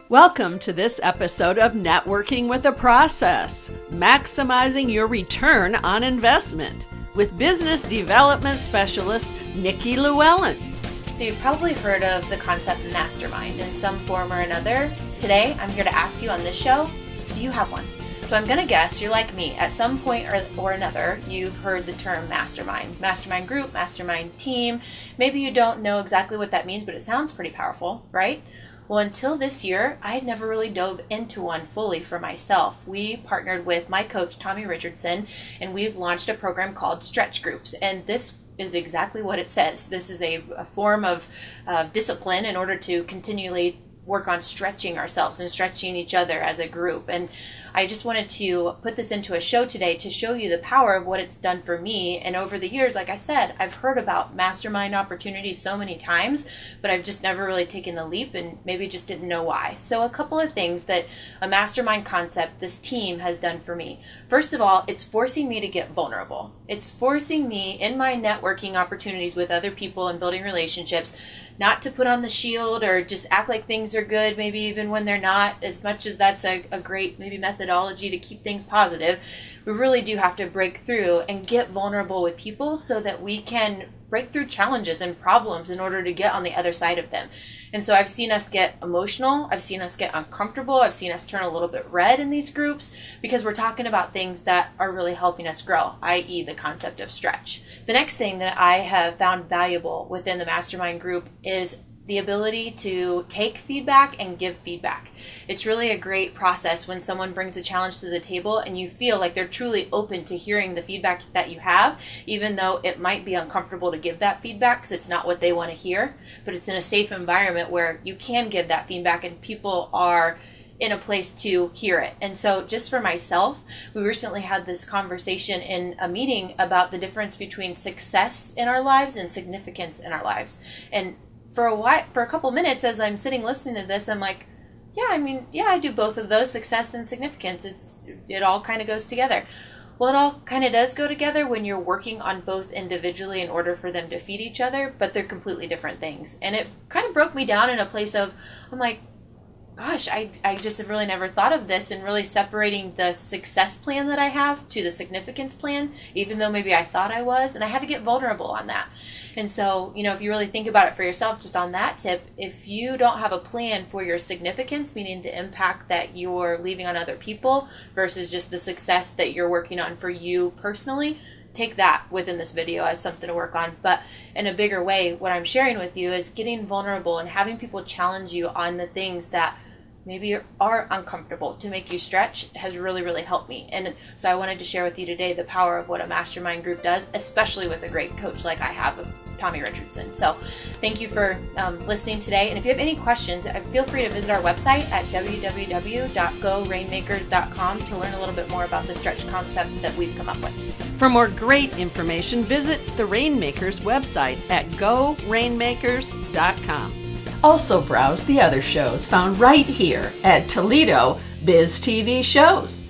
Welcome to this episode of Networking with a Process, maximizing your return on investment with business development specialist Nikki Llewellyn. So you've probably heard of the concept mastermind in some form or another. Today, I'm here to ask you on this show, do you have one? So I'm going to guess you're like me. At some point or another, you've heard the term mastermind. Mastermind group, mastermind team. Maybe you don't know exactly what that means, but it sounds pretty powerful, right? Well, until this year, I had never really dove into one fully for myself. We partnered with my coach, Tommy Richardson, and we've launched a program called Stretch Groups. And this is exactly what it says. This is a form of discipline in order to continually work on stretching ourselves and stretching each other as a group. And I just wanted to put this into a show today to show you the power of what it's done for me. And over the years, like I said, I've heard about mastermind opportunities so many times, but I've just never really taken the leap and maybe just didn't know why. So a couple of things that a mastermind concept, this team, has done for me. First of all, it's forcing me to get vulnerable. It's forcing me in my networking opportunities with other people and building relationships not to put on the shield or just act like things are good, maybe even when they're not, as much as that's a great maybe methodology to keep things positive. We really do have to break through and get vulnerable with people so that we can break through challenges and problems in order to get on the other side of them. And so I've seen us get emotional, I've seen us get uncomfortable, I've seen us turn a little bit red in these groups because we're talking about things that are really helping us grow, i.e. the concept of stretch. The next thing that I have found valuable within the mastermind group is the ability to take feedback and give feedback. It's really a great process when someone brings a challenge to the table and you feel like they're truly open to hearing the feedback that you have, even though it might be uncomfortable to give that feedback because it's not what they want to hear, but it's in a safe environment where you can give that feedback and people are in a place to hear it. And so just for myself, we recently had this conversation in a meeting about the difference between success in our lives and significance in our lives. And for a couple minutes as I'm sitting listening to this, I'm like, I do both of those, success and significance. It all kind of goes together. Well, it all kind of does go together when you're working on both individually in order for them to feed each other, but they're completely different things. And it kind of broke me down in a place of, I'm like, gosh, I just have really never thought of this and really separating the success plan that I have to the significance plan, even though maybe I thought I was, and I had to get vulnerable on that. And so, if you really think about it for yourself, just on that tip, if you don't have a plan for your significance, meaning the impact that you're leaving on other people versus just the success that you're working on for you personally, take that within this video as something to work on. But in a bigger way, what I'm sharing with you is getting vulnerable and having people challenge you on the things that maybe are uncomfortable to make you stretch has really, really helped me. And so I wanted to share with you today the power of what a mastermind group does, especially with a great coach like I have, Tommy Richardson. So thank you for listening today. And if you have any questions, feel free to visit our website at www.gorainmakers.com to learn a little bit more about the stretch concept that we've come up with. For more great information, visit the Rainmakers website at gorainmakers.com. Also browse the other shows found right here at Toledo Biz TV Shows.